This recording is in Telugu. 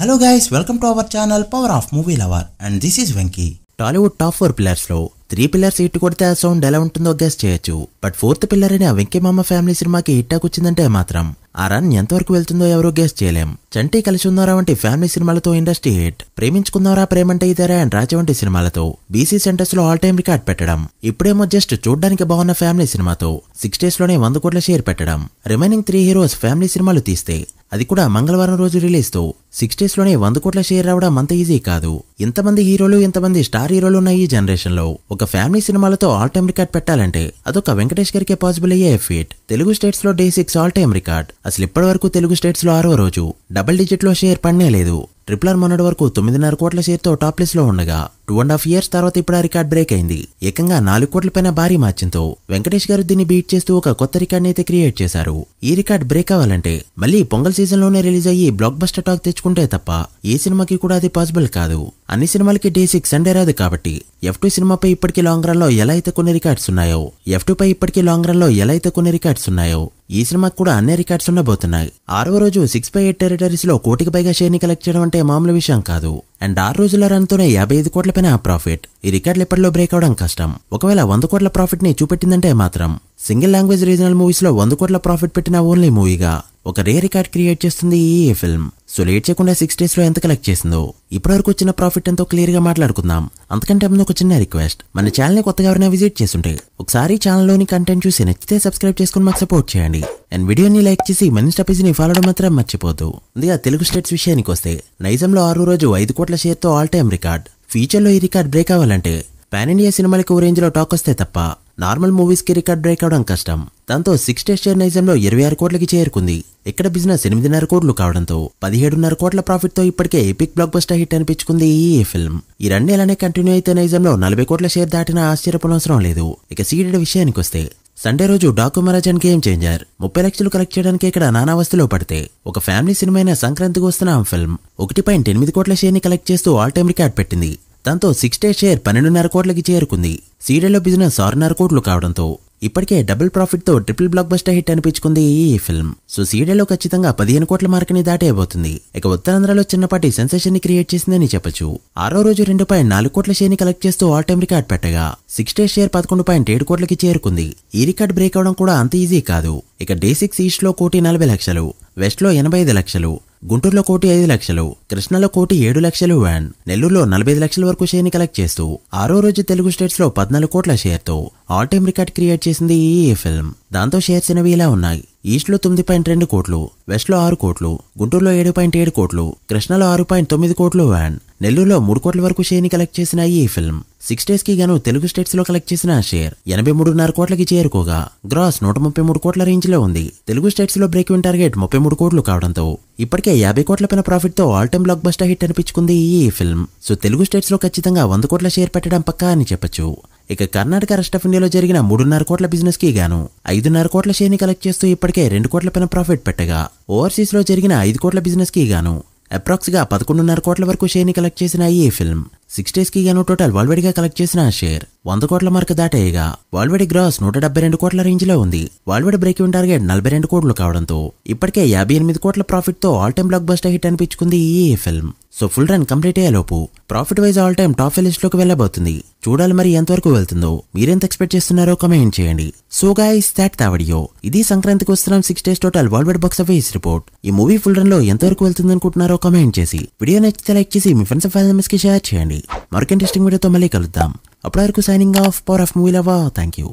Hello guys, welcome to our channel Power of Movie Lover and this is Venky. Tollywood top 4 pillars లో 3 పిల్లర్స్ హిట్ కొడితే ఆ సౌండ్ ఎలా ఉంటుందో గెస్ చేయొచ్చు. బట్ 4th పిల్లర్ అయిన వెంకీ మామ ఫ్యామిలీ సినిమాకి హిట్ వచ్చిందంటే మాత్రం ఆ రన్ ఎంతవరకు వెళ్తుందో ఎవరో గెస్ చేయలేం. చంటి కలిసి ఉన్నారా వంటి ఫ్యామిలీ సినిమాలతో ఇండస్ట్రీ హిట్, ప్రేమించుకుందారా ప్రేమంటే ఇదారా అండ్ రాజా వంటి సినిమాలతో బీసీ సెంటర్స్ లో ఆల్ టైమ్ రికార్డ్ పెట్టడం, ఇప్పుడేమో జస్ట్ చూడ్డానికి బాగున్న ఫ్యామిలీ సినిమాతో 6 days లోనే 100 కోట్ల షేర్ పెట్టడం, రిమైనింగ్ 3 హీరోస్ ఫ్యామిలీ సినిమాలు తీస్తే అది కూడా మంగళవారం రోజు రిలీజ్ తో 6 days లోనే 100 కోట్ల షేర్ రావడం అంత ఈజీ కాదు. ఇంతమంది హీరోలు, ఇంతమంది స్టార్ హీరోలు ఉన్న ఈ జనరేషన్ లో ఒక ఫ్యామిలీ సినిమాలతో ఆల్ టైమ్ రికార్డ్ పెట్టాలంటే అదొక వెంకటేష్ గారికే పాసిబుల్ అయ్యే ఫీట్. తెలుగు స్టేట్స్ లో Day 6 ఆల్ టైమ్ రికార్డ్. అసలు ఇప్పటి వరకు తెలుగు స్టేట్స్ లో 6వ రోజు డబుల్ డిజిట్ లో షేర్ పడనే లేదు. RRR మొన్నటి వరకు 9.5 కోట్ల షేర్ తో టాప్ లిస్ట్ లో ఉండగా 2.5 years తర్వాత ఇప్పుడు ఆ రికార్డ్ బ్రేక్ అయింది. ఏకంగా 4 కోట్ల పైన భారీ మార్జిన్తో వెంకటేష్ గారు దీన్ని బీట్ చేస్తూ ఒక కొత్త రికార్డ్ అయితే క్రియేట్ చేశారు. ఈ రికార్డ్ బ్రేక్ అవ్వాలంటే మళ్ళీ పొంగల్ సీజన్ లోనే రిలీజ్ అయ్యి బ్లాక్ బస్టర్ టాక్ తెచ్చుకుంటే తప్ప ఏ సినిమాకి కూడా అది పాసిబుల్ కాదు. అన్ని సినిమాలకి Day 6 సండే రాదు కాబట్టి F2 సినిమాపై ఇప్పటికీ లాంగ్ రన్ లో ఎలా అయితే కొన్ని రికార్డ్స్ ఉన్నాయో, F2 పై ఇప్పటికీ లాంగ్ రన్ లో ఎలా అయితే కొన్ని రికార్డ్స్ ఉన్నాయో, ఈ సినిమాకి కూడా అన్ని రికార్డ్స్ ఉండబోతున్నాయి. 6వ రోజు 6/8 టెరిటరీస్ లో కోటికి పైగా షేర్ ని కలెక్ట్ చేయడం అంటే మామూలు విషయం కాదు. అండ్ 6 రోజుల రన్ తోనే 55 కోట్ల పైన ప్రాఫిట్. ఈ రికార్డులు ఎప్పటిలో బ్రేక్ అవడం కష్టం. ఒకవేళ 100 కోట్ల ప్రాఫిట్ ని చూపెట్టిందంటే మాత్రం సింగిల్ లాంగ్వేజ్ రీజనల్ మూవీస్ లో 100 కోట్ల ప్రాఫిట్ పెట్టిన ఓన్లీ మూవీగా ఒక రే రికార్డ్ క్రియేట్ చేస్తుంది ఈ ఫిల్మ్. సో లేట్ చేయకుండా 6 days లో ఎంత కలెక్ట్ చేసిందో, ఇప్పటివరకు వచ్చిన ప్రాఫిట్ ఎంతో క్లియర్ గా మాట్లాడుకుందాం. అంతకంటే ముందు ఒక చిన్న రిక్వెస్ట్, మన ఛానల్ ని కొత్తగా ఎవరైనా విజిట్ చేస్తుంటే ఒకసారి ఛానల్ లోని కంటెంట్ చూసి నచ్చితే సబ్స్క్రైబ్ చేసుకుని మాకు సపోర్ట్ చేయండి. అండ్ వీడియోని లైక్ చేసి మన ఇన్స్టా పేజీని ఫాలో అవడం మాత్రం మర్చిపోద్దు. ముందుగా తెలుగు స్టేట్స్ విషయానికి వస్తే నైజంలో 6వ రోజు 5 కోట్ల షేర్ తో ఆల్ టైమ్ రికార్డ్. ఫ్యూచర్ లో ఈ రికార్డ్ బ్రేక్ అవ్వాలంటే పాన్ ఇండియా సినిమాలకు రేంజ్ లో టాక్ వస్తే తప్ప నార్మల్ మూవీస్ కి రికార్డ్ బ్రేక్ అవడం కష్టం. దాంతో 6 days షేర్ నైజంలో 26 కోట్లకి చేరుకుంది. ఇక్కడ బిజినెస్ 8.5 కోట్లు కావడంతో 17.5 కోట్ల ప్రాఫిట్ తో ఇప్పటికే ఎపిక్ బ్లాక్ బస్టర్ హిట్ అనిపించుకుంది ఈ ఫిల్మ్. ఈ రన్ ఇలానే కంటిన్యూ అయితే నైజంలో 40 కోట్ల షేర్ దాటినా ఆశ్చర్యపోనవసరం లేదు. ఇక సీడెడ్ విషయానికి వస్తే సండే రోజు Daaku Maharaj and game changer 30 లక్షలు కలెక్ట్ చేయడానికి ఇక్కడ నానా వస్తులో పడితే ఒక ఫ్యామిలీ సినిమా అయిన సంక్రాంతికి వస్తున్న ఆ ఫిల్మ్ 1.8 కోట్ల షేర్ ని కలెక్ట్ చేస్తూ ఆల్ టైమ్ రికార్డ్ పెట్టింది. దాంతో 6 days షేర్ 12.5 కోట్లకి చేరుకుంది. సీడెడ్ లో బిజినెస్ 6.5 కోట్లు కావడంతో ఇప్పటికే డబుల్ ప్రాఫిట్ తో ట్రిపుల్ బ్లాక్ బస్టర్ హిట్ అనిపించుకుంది ఈ ఫిల్మ్. సో సీడెడ్ లో ఖచ్చితంగా 15 కోట్ల మార్కుని దాటేయబోతుంది. ఇక ఉత్తరాంధ్రలో చిన్నపాటి సెన్సేషన్ ని క్రియేట్ చేసిందని చెప్పొచ్చు. 6వ రోజు 2.4 కోట్ల షేర్ ని కలెక్ట్ చేస్తూ ఆల్ టైమ్ రికార్డ్ పెట్టగా 6 days షేర్ 11.7 కోట్లకి చేరుకుంది. ఈ రికార్డ్ బ్రేక్ అవడం కూడా అంత ఈజీ కాదు. ఇక Day 6 ఈస్ట్ లో 1,40 లక్షలు, వెస్ట్ లో 85 లక్షలు, గుంటూరులో 1,5 లక్షలు, కృష్ణలో 1,7 లక్షలు అండ్ నెల్లూరులో 45 లక్షల వరకు షేర్ ని కలెక్ట్ చేస్తూ 6వ రోజు తెలుగు స్టేట్స్ లో 14 కోట్ల షేర్ తో ఆల్ టైమ్ రికార్డ్ క్రియేట్ చేసింది ఈ ఫిల్మ్. దాంతో షేర్స్ అనేవి ఇలా ఉన్నాయి: ఈస్ట్ లో 9.2 కోట్లు, వెస్ట్ లో 6 కోట్లు, గుంటూరులో 7.7 కోట్లు, కృష్ణలో 6.9 కోట్లు అండ్ నెల్లూరులో 3 కోట్ల వరకు షేర్ ని కలెక్ట్ చేసిన ఈ ఫిల్మ్ 6 days కి గాను తెలుగు స్టేట్స్ లో కలెక్ట్ చేసిన షేర్ 83.5 కోట్లకి చేరుకోగా గ్రాస్ 133 కోట్ల రేంజ్ లో ఉంది. తెలుగు స్టేట్స్ లో బ్రేక్ ఇన్ టార్గెట్ 33 కోట్లు కావడంతో ఇప్పటికే 50 కోట్ల పైన ప్రాఫిట్ తో all time blockbuster hit అనిపించుకుంది ఈ ఫిల్మ్. సో తెలుగు స్టేట్స్ లో ఖచ్చితంగా 100 కోట్ల షేర్ పెట్టడం పక్కా అని చెప్పొచ్చు. ఇక కర్ణాటక రెస్ట్ ఆఫ్ ఇండియాలో జరిగిన 3.5 కోట్ల బిజినెస్ కి గాను 5.5 కోట్ల షేర్ ని కలెక్ట్ చేస్తూ ఇప్పటికే 2 కోట్ల పైన ప్రాఫిట్ పెట్టగా, ఓవర్సీస్ లో జరిగిన 5 కోట్ల బిజినెస్ కి గాను అప్రాక్స్ గా 11.5 కోట్ల వరకు షేర్ ని కలెక్ట్ చేసిన ఈ ఫిల్మ్ 6 days కి గాను టోటల్ వరల్డ్ గా కలెక్ట్ చేసిన షేర్ 100 కోట్ల మార్క్ దాటేయగా వరల్డ్ గ్రాస్ 172 కోట్ల రేంజ్ లో ఉంది. వరల్డ్ బ్రేక్ ఇన్ టార్గెట్ 42 కోట్లు కావడంతో ఇప్పటికే 58 కోట్ల ప్రాఫిట్ తో all time blockbuster hit అనిపించుకుంది ఈ film. So full run complete అయ్యేలోపు profit wise all time top list లోకి వెళ్ళబోతుంది. చూడాలి మరి ఎంతవరకు వెళ్తుందో. మీరెంత ఎక్స్పెక్ట్ చేస్తున్నారో కామెంట్ చేయండి. So guys that the video. ఇది సంక్రాంతికి వస్తున్నాం 6 days total world box office report. ఈ మూవీ ఫుల్ రన్ లో ఎంతవరకు వెళ్తుంది అనుకుంటున్నారో కామెంట్ చేసి, వీడియో నచ్చితే లైక్ చేసి మీ ఫ్రెండ్స్ ఫ్యామిలీ మెంబర్స్ కి షేర్ చేయండి. మరొక ఇంట్రెస్టింగ్ వీడియోతో మళ్ళీ కలుద్దాం. అప్పటి వరకు signing off, power of movie lover. Thank you.